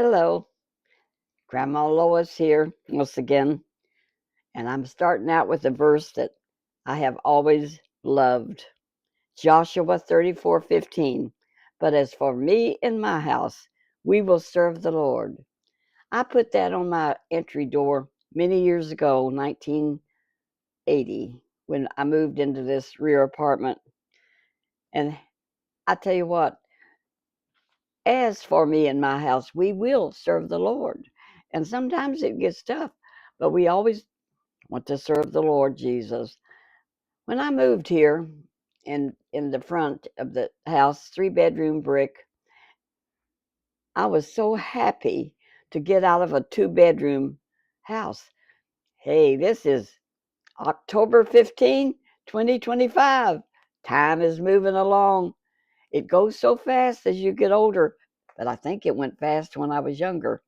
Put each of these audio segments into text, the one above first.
Hello, Grandma Lois here once again, and I'm starting out with a verse that I have always loved. Joshua 34:15. But as for me and my house, we will serve the Lord. I put that on my entry door many years ago, 1980, when I moved into this rear apartment. And I tell you what, as for me and my house, we will serve the Lord. And sometimes it gets tough, but we always want to serve the Lord Jesus. When I moved here in the front of the house, 3 bedroom brick, I was so happy to get out of a 2 bedroom house. Hey, this is October 15, 2025. Time is moving along. It goes so fast as you get older, but I think it went fast when I was younger.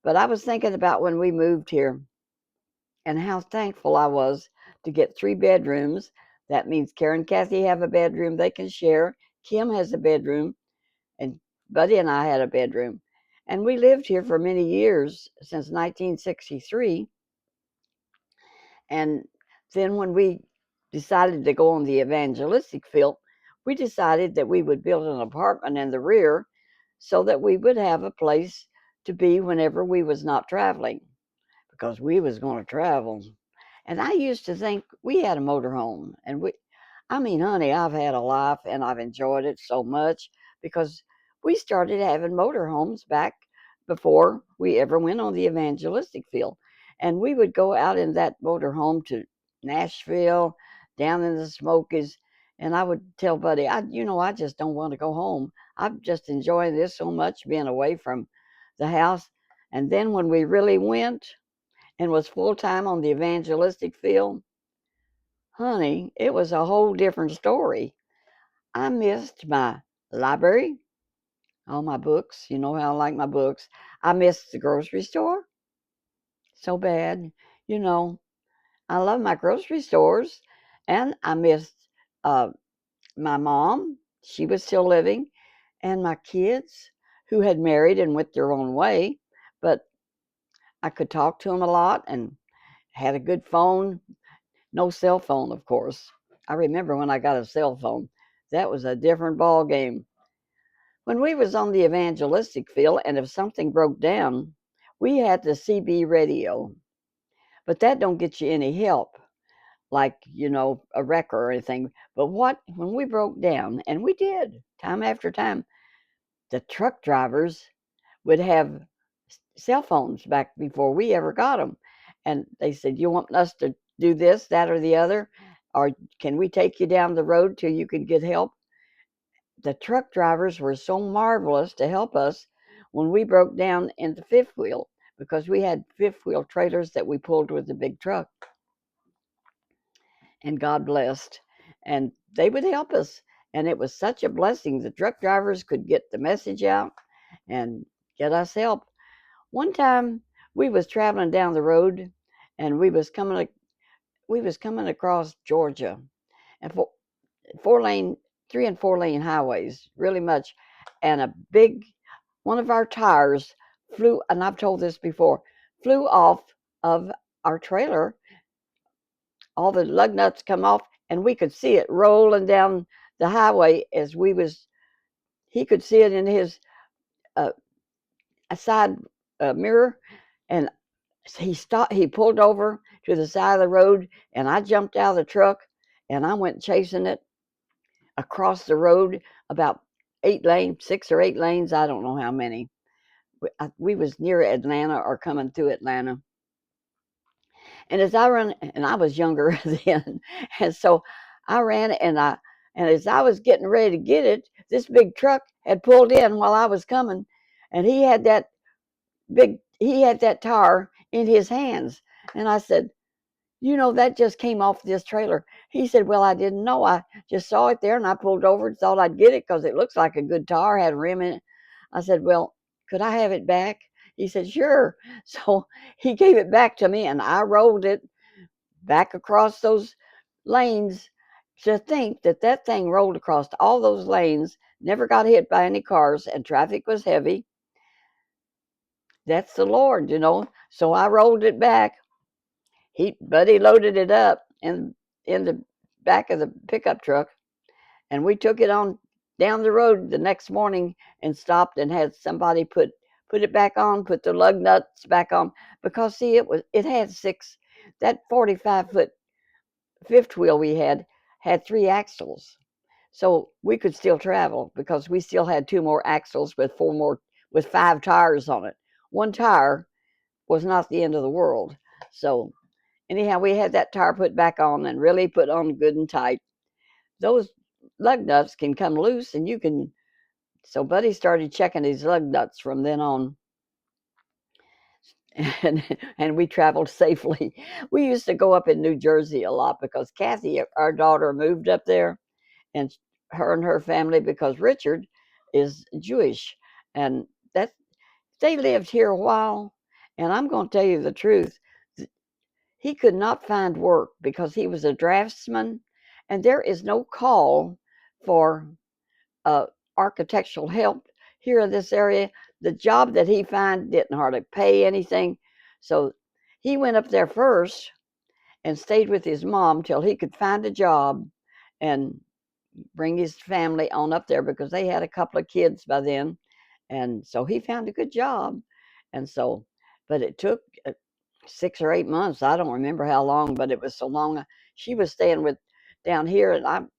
But I was thinking about when we moved here and how thankful I was to get 3 bedrooms. That means Karen and Kathy have a bedroom they can share. Kim has a bedroom, and Buddy and I had a bedroom. And we lived here for many years, since 1963. And then when we decided to go on the evangelistic field, we decided that we would build an apartment in the rear so that we would have a place to be whenever we was not traveling, because we was going to travel. And I used to think we had a motorhome, and I mean, honey, I've had a life and I've enjoyed it so much because we started having motorhomes back before we ever went on the evangelistic field. And we would go out in that motorhome to Nashville, down in the Smokies, and I would tell Buddy, I just don't want to go home. I'm just enjoying this so much, being away from the house. And then when we really went and was full time on the evangelistic field, honey, it was a whole different story. I missed my library, all my books. You know how I like my books. I missed the grocery store so bad. You know, I love my grocery stores. And I missed uh, my mom. She was still living. And my kids who had married and went their own way. But I could talk to them a lot and had a good phone. No cell phone, of course. I remember when I got a cell phone. That was a different ball game. When we was on the evangelistic field, and if something broke down, we had the CB radio. But that don't get you any help, like, a wrecker or anything. But when we broke down, and we did, time after time, the truck drivers would have cell phones back before we ever got them. And they said, "You want us to do this, that, or the other? Or can we take you down the road till you can get help?" The truck drivers were so marvelous to help us when we broke down in the fifth wheel, because we had fifth wheel trailers that we pulled with the big truck. And God blessed. And they would help us. And it was such a blessing. The truck drivers could get the message out and get us help. One time we was traveling down the road, and we was coming across Georgia, and 4 lane, 3 and 4 lane highways, really much, and a big one of our tires flew, and I've told this before, flew off of our trailer. All the lug nuts come off, and we could see it rolling down the highway as we was. He could see it in his uh, side mirror, and he stopped. He pulled over to the side of the road, and I jumped out of the truck, and I went chasing it across the road, about 8 lanes, 6 or 8 lanes. I don't know how many. We was near Atlanta or coming through Atlanta. And as I ran, and I was younger then, and so I ran, and as I was getting ready to get it, this big truck had pulled in while I was coming, and he had that tire in his hands. And I said, that just came off this trailer. He said, "Well, I didn't know. I just saw it there and I pulled over and thought I'd get it because it looks like a good tire, had a rim in it." I said, "Well, could I have it back?" He said, "Sure." So he gave it back to me, and I rolled it back across those lanes. To think that that thing rolled across all those lanes, never got hit by any cars, and traffic was heavy. That's the Lord, you know. So I rolled it back. Buddy loaded it up in the back of the pickup truck, and we took it on down the road the next morning and stopped and had somebody put it back on, put the lug nuts back on, because see, it had six. That 45-foot fifth wheel we had three axles, so we could still travel because we still had two more axles with five tires on it. One tire was not the end of the world. So anyhow, we had that tire put back on and really put on good and tight. Those lug nuts can come loose, and you can. So Buddy started checking his lug nuts from then on, and we traveled safely. We used to go up in New Jersey a lot because Kathy, our daughter, moved up there, and her and her family, because Richard is Jewish, and that they lived here a while. And I'm going to tell you the truth, he could not find work because he was a draftsman, and there is no call for uh, architectural help here in this area. The job that he found didn't hardly pay anything, so he went up there first and stayed with his mom till he could find a job and bring his family on up there, because they had a couple of kids by then. And so he found a good job. And so, but it took 6 or 8 months. I don't remember how long, but it was so long. She was staying with down here, and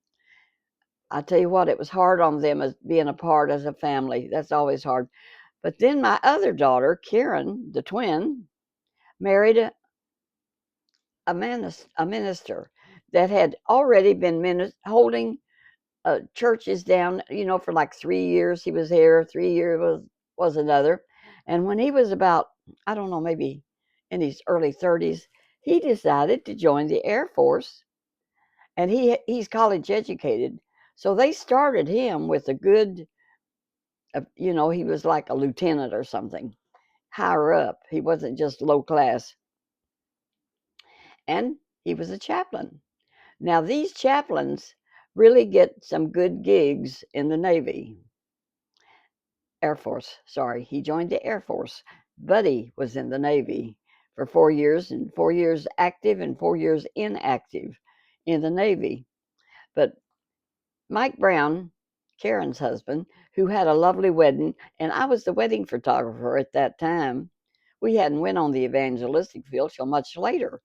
I tell you what, it was hard on them as being apart as a family. That's always hard. But then my other daughter, Karen, the twin, married a minister that had already been holding churches down, for like 3 years. He was here, 3 years was another. And when he was about, I don't know, maybe in his early 30s, he decided to join the Air Force, and he's college educated. So they started him with a good, he was like a lieutenant or something, higher up. He wasn't just low class. And he was a chaplain. Now, these chaplains really get some good gigs in the Navy. Air Force, sorry. He joined the Air Force. Buddy was in the Navy for 4 years, and 4 years active and 4 years inactive in the Navy. But Mike Brown, Karen's husband, who had a lovely wedding, and I was the wedding photographer at that time. We hadn't went on the evangelistic field till much later.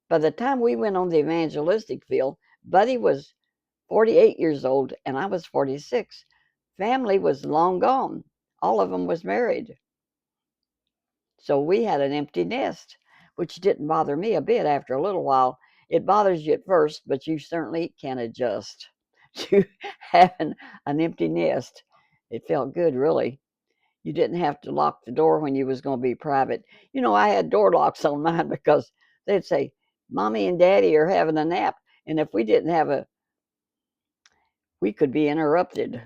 By the time we went on the evangelistic field, Buddy was 48 years old and I was 46. Family was long gone. All of them was married. So we had an empty nest, which didn't bother me a bit after a little while. It bothers you at first, but you certainly can adjust to having an empty nest. It felt good, really. You didn't have to lock the door when you was going to be private. I had door locks on mine because they'd say, Mommy and Daddy are having a nap. And if we didn't have we could be interrupted.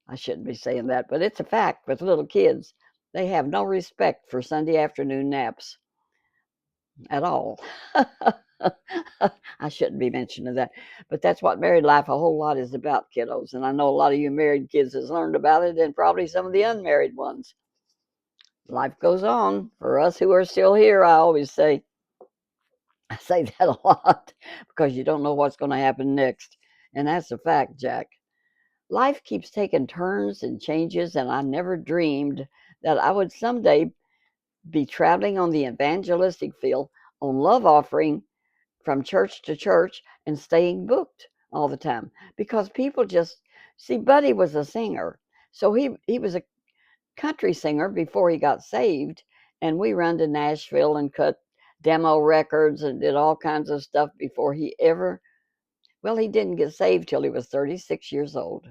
I shouldn't be saying that, but it's a fact with little kids. They have no respect for Sunday afternoon naps at all. I shouldn't be mentioning that, but that's what married life a whole lot is about, kiddos. And I know a lot of you married kids has learned about it, and probably some of the unmarried ones. Life goes on. For us who are still here, I say that a lot because you don't know what's going to happen next. And that's a fact, Jack. Life keeps taking turns and changes, and I never dreamed that I would someday be traveling on the evangelistic field on love offering from church to church and staying booked all the time, because people just see. Buddy was a singer, so he was a country singer before he got saved, and we run to Nashville and cut demo records and did all kinds of stuff before he didn't get saved till he was 36 years old.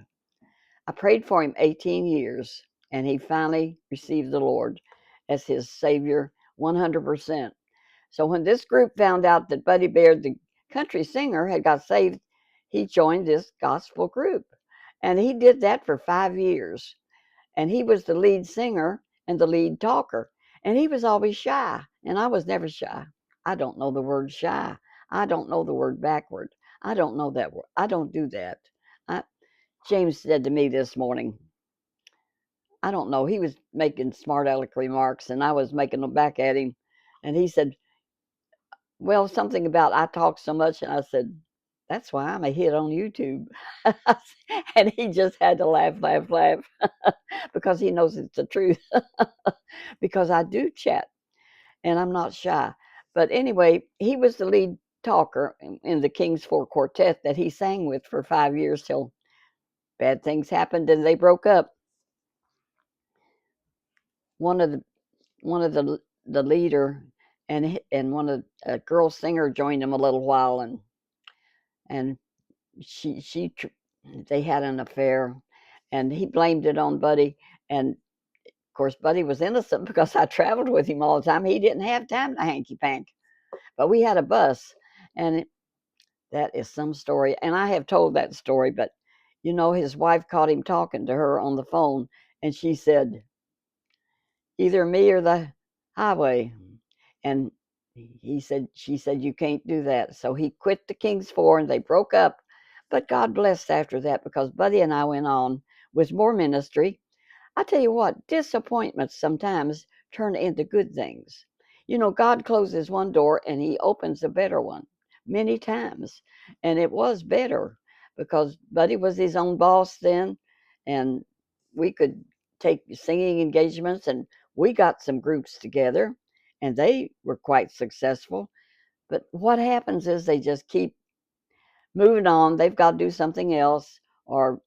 I prayed for him 18 years, and he finally received the Lord as his Savior 100%. So when this group found out that Buddy Baird, the country singer, had got saved, he joined this gospel group. And he did that for 5 years. And he was the lead singer and the lead talker. And he was always shy, and I was never shy. I don't know the word shy. I don't know the word backward. I don't know that word. I don't do that. James said to me this morning, I don't know, he was making smart aleck remarks, and I was making them back at him. And he said, well, something about I talk so much. And I said, that's why I'm a hit on YouTube. And he just had to laugh, laugh, laugh because he knows it's the truth. Because I do chat and I'm not shy. But anyway, he was the lead talker in the King's Four Quartet that he sang with for 5 years till bad things happened and they broke up. One of the leader and one of a girl singer joined him a little while, and she they had an affair, and he blamed it on Buddy. And of course, Buddy was innocent because I traveled with him all the time. He didn't have time to hanky pank, but we had a bus, and that is some story. And I have told that story, but his wife caught him talking to her on the phone, and she said, either me or the highway. And she said, you can't do that. So he quit the King's Four and they broke up. But God blessed after that because Buddy and I went on with more ministry. I tell you what, disappointments sometimes turn into good things. God closes one door and he opens a better one many times. And it was better because Buddy was his own boss then, and we could take singing engagements, and we got some groups together and they were quite successful. But what happens is they just keep moving on. They've got to do something else, or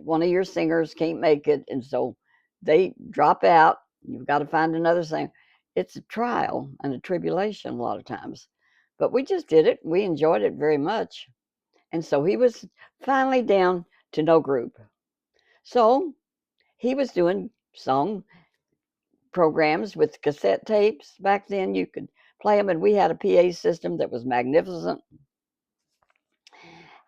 one of your singers can't make it, and so they drop out. You've got to find another singer. It's a trial and a tribulation a lot of times. But we just did it. We enjoyed it very much. And so he was finally down to no group. So he was doing song programs with cassette tapes. Back then, you could play them, and we had a PA system that was magnificent.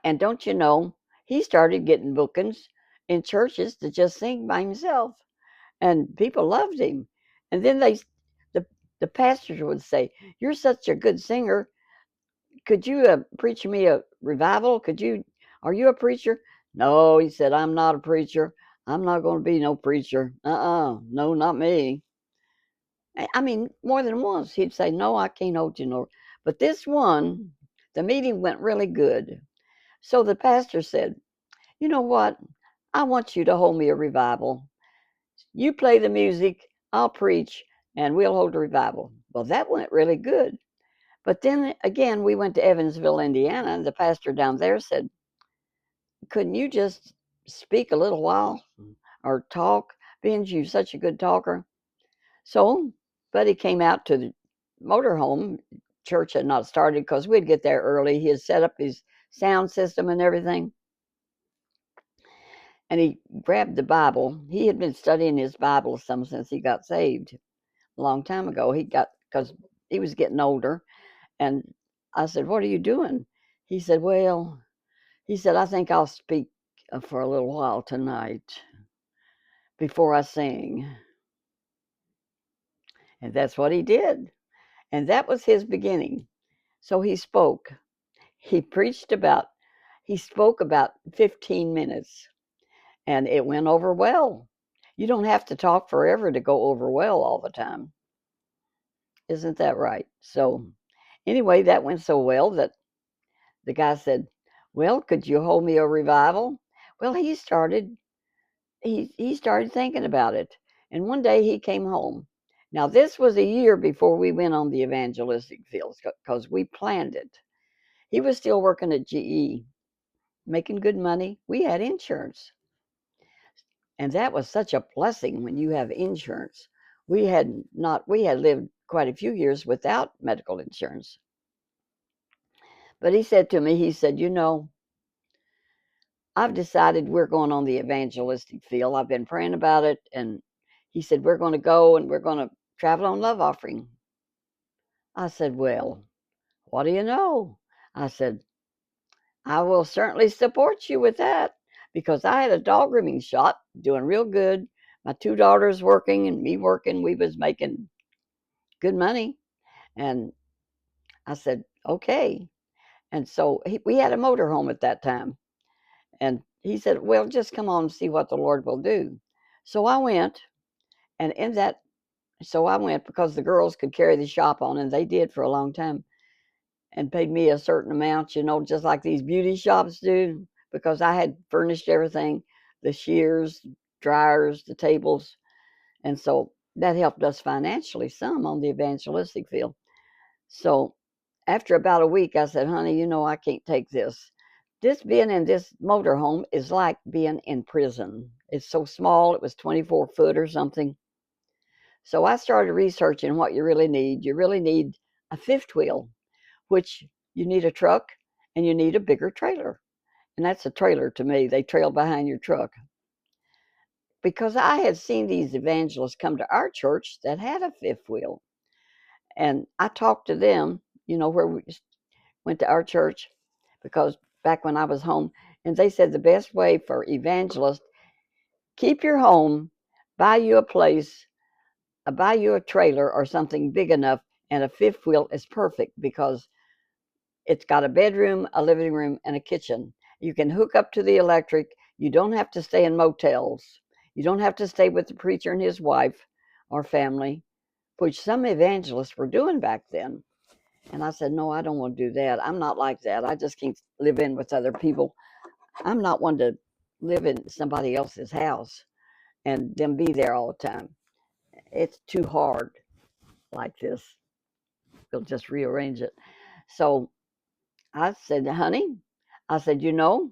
And don't you know, he started getting bookings in churches to just sing by himself, and people loved him. And then the the pastors would say, "You're such a good singer. Could you preach me a revival? Are you a preacher?" No, he said, "I'm not a preacher. I'm not going to be no preacher. No, not me." I mean, more than once he'd say, "No, I can't hold you no." But this one, the meeting went really good. So the pastor said, "You know what? I want you to hold me a revival. You play the music, I'll preach, and we'll hold a revival." Well, that went really good. But then again, we went to Evansville, Indiana, and the pastor down there said, couldn't you just speak a little while or talk, being you such a good talker? So Buddy came out to the motorhome. Church had not started because we'd get there early. He had set up his sound system and everything. And he grabbed the Bible. He had been studying his Bible some since he got saved a long time ago. Because he was getting older. And I said, "What are you doing?" He said, "Well," he said, "I think I'll speak for a little while tonight before I sing." And that's what he did. And that was his beginning. So he spoke. He preached he spoke about 15 minutes, and it went over well. You don't have to talk forever to go over well all the time. Isn't that right? So, anyway, that went so well that the guy said, "Well, could you hold me a revival?" Well, he started thinking about it. And one day he came home. Now, this was a year before we went on the evangelistic fields because we planned it. He was still working at GE, making good money. We had insurance. And that was such a blessing when you have insurance. We had lived quite a few years without medical insurance. But he said to me, he said, "I've decided we're going on the evangelistic field. I've been praying about it." And he said, "We're going to go and we're going to travel on love offering." I said, "Well, what do you know?" I said, "I will certainly support you with that because I had a dog grooming shop doing real good. My two daughters working and me working. We was making good money." And I said, "Okay." And so we had a motorhome at that time. And he said, "Well, just come on and see what the Lord will do." So I went, and in that, so I went because the girls could carry the shop on, and they did for a long time, and paid me a certain amount, just like these beauty shops do, because I had furnished everything, the shears, dryers, the tables, and so that helped us financially some on the evangelistic field. So after about a week, I said, honey, I can't take this. This being in this motorhome is like being in prison. It's so small. It was 24 foot or something. So I started researching what you really need. You really need a fifth wheel, which you need a truck and you need a bigger trailer. And that's a trailer to me. They trail behind your truck. Because I had seen these evangelists come to our church that had a fifth wheel. And I talked to them, where we went to our church, because back when I was home, and they said the best way for evangelists, keep your home, buy you a place, buy you a trailer or something big enough, and a fifth wheel is perfect because it's got a bedroom, a living room, and a kitchen. You can hook up to the electric. You don't have to stay in motels. You don't have to stay with the preacher and his wife or family, which some evangelists were doing back then. And I said, no, I don't want to do that. I'm not like that. I just can't live in with other people. I'm not one to live in somebody else's house and them be there all the time. It's too hard like this. They'll just rearrange it. So I said, honey, I said, and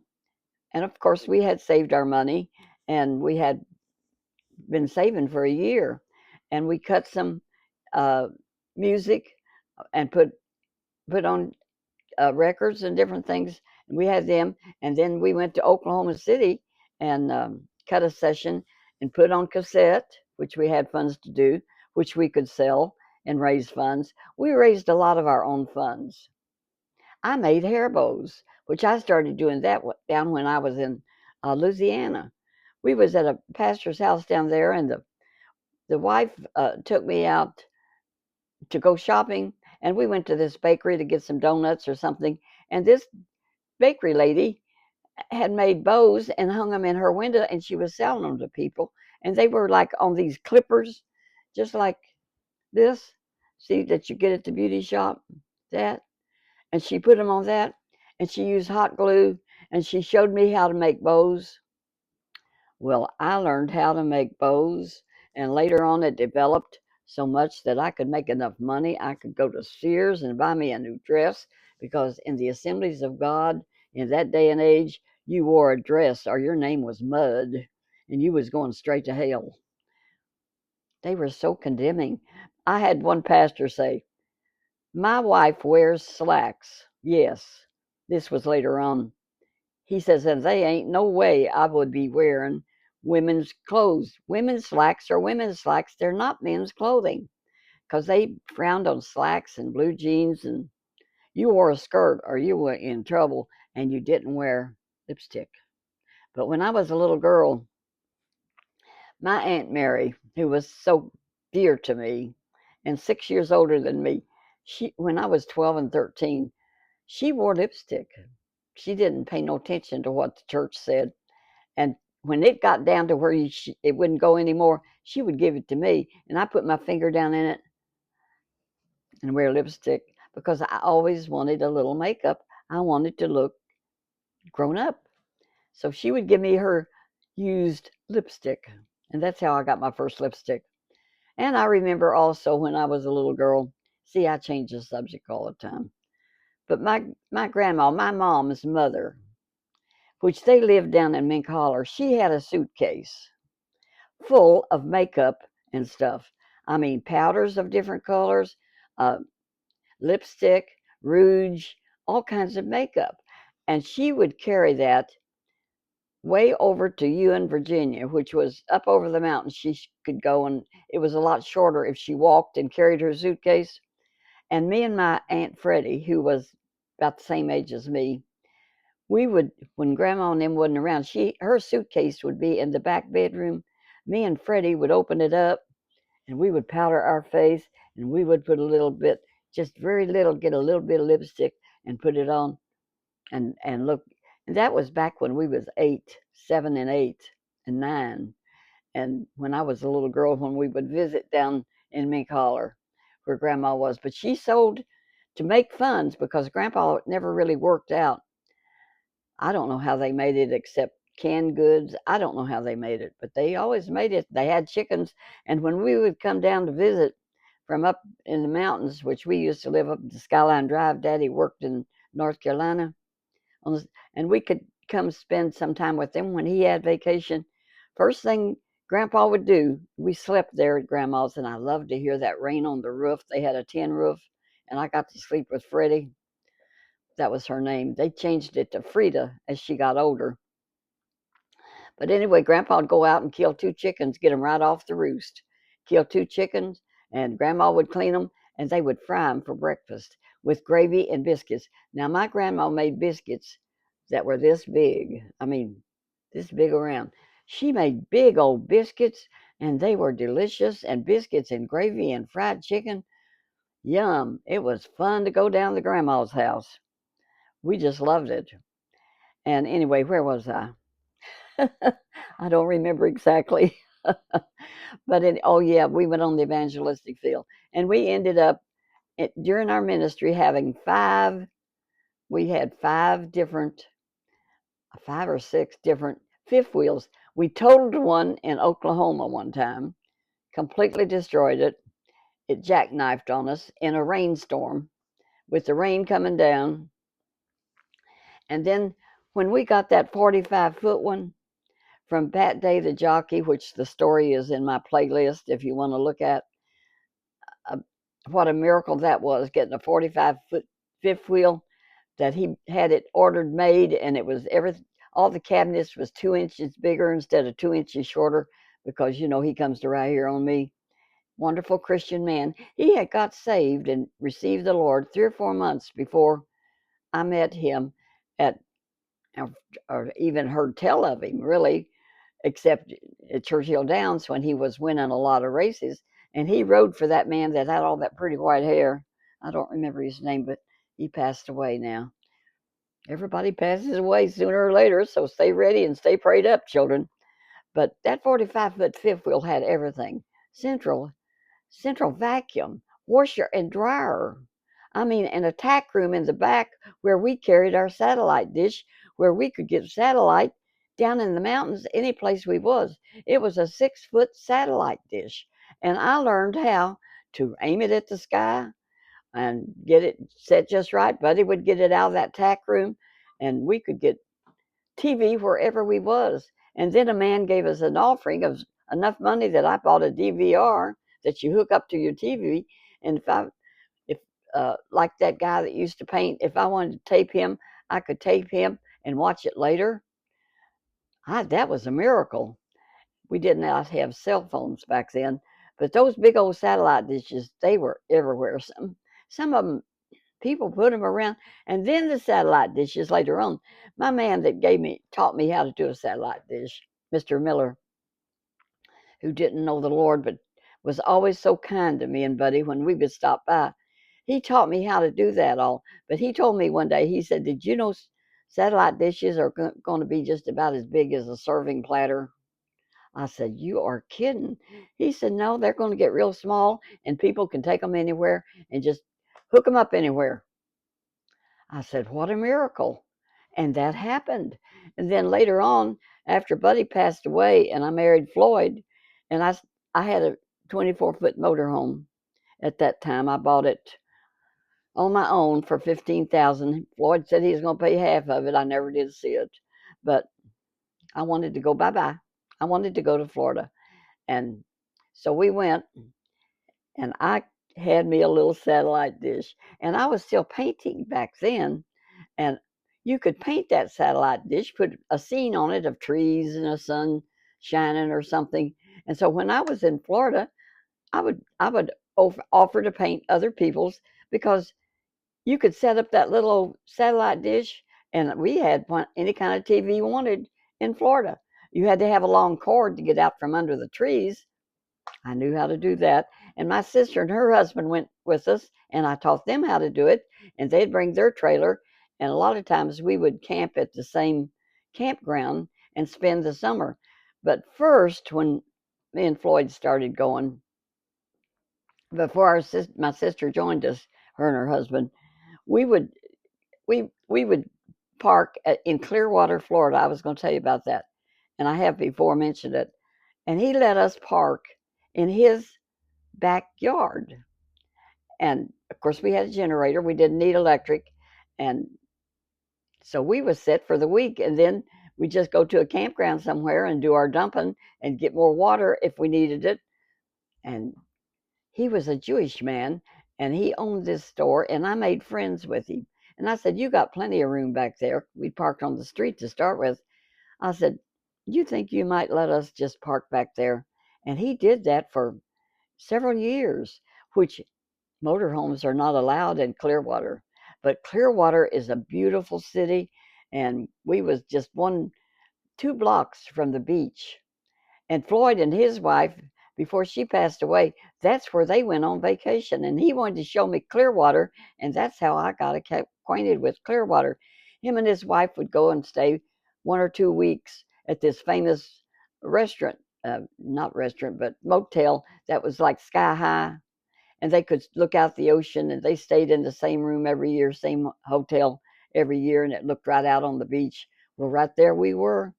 of course we had saved our money and we had been saving for a year. And we cut some uh, music and put on records and different things. And we had them. And then we went to Oklahoma City and cut a session and put on cassette, which we had funds to do, which we could sell and raise funds. We raised a lot of our own funds. I made hair bows, which I started doing that down when I was in Louisiana. We was at a pastor's house down there, and the wife took me out to go shopping, and we went to this bakery to get some donuts or something. And this bakery lady had made bows and hung them in her window, and she was selling them to people. And they were like on these clippers, just like this. See that you get at the beauty shop, that. And she put them on that, and she used hot glue, and she showed me how to make bows. Well, I learned how to make bows, and later on it developed so much that I could make enough money. I could go to Sears and buy me a new dress because in the Assemblies of God in that day and age, you wore a dress or your name was mud and you was going straight to hell. They were so condemning. I had one pastor say, my wife wears slacks. Yes, this was later on. He says, and they ain't no way I would be wearing women's clothes. Women's slacks are women's slacks. They're not men's clothing because they frowned on slacks and blue jeans. And you wore a skirt or you were in trouble and you didn't wear lipstick. But when I was a little girl, my Aunt Mary, who was so dear to me and 6 years older than me, when I was 12 and 13, she wore lipstick. She didn't pay no attention to what the church said. And when it got down to where it wouldn't go anymore, she would give it to me. And I put my finger down in it and wear lipstick because I always wanted a little makeup. I wanted to look grown up. So she would give me her used lipstick. And that's how I got my first lipstick. And I remember also when I was a little girl, see, I change the subject all the time. But my grandma, my mom's mother, which they lived down in Mink Holler, she had a suitcase full of makeup and stuff. I mean, powders of different colors, uh, lipstick, rouge, all kinds of makeup. And she would carry that way over to Ewan, Virginia, which was up over the mountains. She could go, and it was a lot shorter if she walked and carried her suitcase. And me and my Aunt Freddie, who was about the same age as me, we would, when Grandma and them wasn't around, her suitcase would be in the back bedroom. Me and Freddie would open it up and we would powder our face and we would put a little bit, just very little, get a little bit of lipstick and put it on and look. And that was back when we was 8, 7 and 8 and 9. And when I was a little girl, when we would visit down in Mink Holler, where Grandma was, but she sold to make funds because Grandpa never really worked out. I don't know how they made it except canned goods. I don't know how they made it, but they always made it. They had chickens, and when we would come down to visit from up in the mountains, which we used to live up the Skyline Drive, Daddy worked in North Carolina, and we could come spend some time with him when he had vacation. First thing Grandpa would do, we slept there at Grandma's, and I loved to hear that rain on the roof. They had a tin roof, and I got to sleep with Freddie. That was her name. They changed it to Frida as she got older. But anyway, Grandpa would go out and kill 2 chickens, get them right off the roost. Kill 2 chickens, and Grandma would clean them, and they would fry them for breakfast with gravy and biscuits. Now, my grandma made biscuits that were this big. I mean, this big around. She made big old biscuits, and they were delicious, and biscuits and gravy and fried chicken. Yum. It was fun to go down to Grandma's house. We just loved it. And anyway, where was I? I don't remember exactly. But oh yeah, we went on the evangelistic field, and we ended up during our ministry having five. We had five or six different fifth wheels. We totaled one in Oklahoma one time, completely destroyed it. It jackknifed on us in a rainstorm with the rain coming down. And then when we got that 45-foot one from Pat Day the jockey, which the story is in my playlist if you want to look at, what a miracle that was, getting a 45-foot fifth wheel that he had it ordered made, and it was all the cabinets was 2 inches bigger instead of 2 inches shorter, because he comes to right here on me. Wonderful Christian man. He had got saved and received the Lord 3 or 4 months before I met him at or even heard tell of him, really, except at Churchill Downs when he was winning a lot of races. And he rode for that man that had all that pretty white hair. I don't remember his name, but he passed away now. Everybody passes away sooner or later, so stay ready and stay prayed up, children. But that 45-foot fifth wheel had everything. Central vacuum, washer and dryer. I mean, an attack room in the back where we carried our satellite dish, where we could get satellite down in the mountains, any place we was. It was a 6-foot satellite dish. And I learned how to aim it at the sky and get it set just right. Buddy would get it out of that tack room, and we could get TV wherever we was. And then a man gave us an offering of enough money that I bought a DVR that you hook up to your TV. And if like that guy that used to paint, if I wanted to tape him, I could tape him and watch it later. That was a miracle. We did not have cell phones back then, but those big old satellite dishes, they were everywhere. Some of them, people put them around, and then the satellite dishes later on. My man that taught me how to do a satellite dish, Mr. Miller, who didn't know the Lord but was always so kind to me and Buddy when we would stop by. He taught me how to do that all. But he told me one day, he said, "Did you know satellite dishes are going to be just about as big as a serving platter?" I said, "You are kidding." He said, "No, they're going to get real small, and people can take them anywhere and just hook them up anywhere." I said, "What a miracle." And that happened. And then later on, after Buddy passed away and I married Floyd, and I had a 24-foot motorhome at that time. I bought it on my own for $15,000. Floyd said he was going to pay half of it. I never did see it. But I wanted to go bye-bye. I wanted to go to Florida. And so we went, and I had me a little satellite dish. And I was still painting back then. And you could paint that satellite dish, put a scene on it of trees and a sun shining or something. And so when I was in Florida, I would offer to paint other people's, because you could set up that little old satellite dish, and we had any kind of TV you wanted in Florida. You had to have a long cord to get out from under the trees. I knew how to do that. And my sister and her husband went with us, and I taught them how to do it. And they'd bring their trailer, and a lot of times we would camp at the same campground and spend the summer. But first, when me and Floyd started going, before my sister joined us, her and her husband, we would we would park in Clearwater, Florida. I was going to tell you about that, and I have before mentioned it. And he let us park in his backyard. And of course, we had a generator. We didn't need electric, and so we was set for the week. And then we just go to a campground somewhere and do our dumping and get more water if we needed it. And he was a Jewish man, and he owned this store, and I made friends with him. And I said, "You got plenty of room back there." We parked on the street to start with. I said, "You think you might let us just park back there?" And he did that for several years, which motorhomes are not allowed in Clearwater. But Clearwater is a beautiful city, and we was just 2 blocks from the beach. And Floyd and his wife, before she passed away, that's where they went on vacation. And he wanted to show me Clearwater, and that's how I got acquainted with Clearwater. Him and his wife would go and stay 1 or 2 weeks at this famous restaurant, not restaurant, but motel that was like sky high. And they could look out the ocean, and they stayed in the same room every year, same hotel every year, and it looked right out on the beach. Well, right there we were,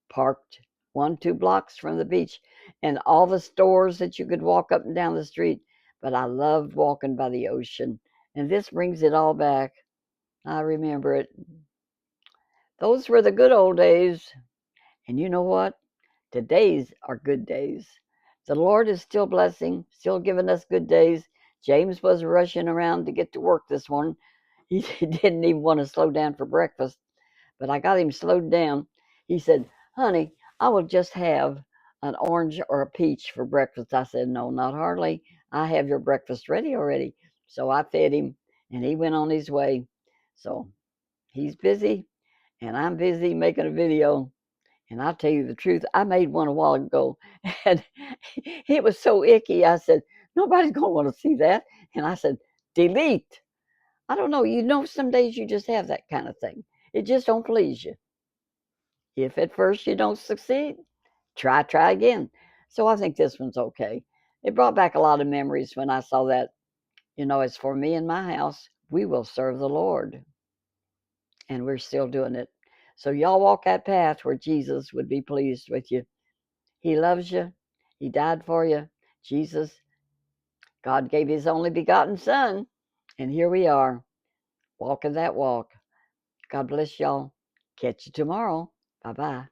parked 1, 2 blocks from the beach, and all the stores that you could walk up and down the street. But I loved walking by the ocean, and this brings it all back. I remember it. Those were the good old days. And you know what? Today's are good days. The Lord is still blessing, still giving us good days. James was rushing around to get to work this morning. He didn't even want to slow down for breakfast, but I got him slowed down. He said, "Honey, I will just have an orange or a peach for breakfast." I said, "No, not hardly. I have your breakfast ready already." So I fed him, and he went on his way. So he's busy, and I'm busy making a video. And I'll tell you the truth, I made one a while ago, and it was so icky. I said, "Nobody's going to want to see that." And I said, "Delete." I don't know. Some days you just have that kind of thing. It just don't please you. If at first you don't succeed, try again. So I think this one's okay. It brought back a lot of memories when I saw that. As for me and my house, we will serve the Lord. And we're still doing it. So y'all walk that path where Jesus would be pleased with you. He loves you. He died for you. Jesus, God gave his only begotten Son. And here we are, walking that walk. God bless y'all. Catch you tomorrow. Bye bye.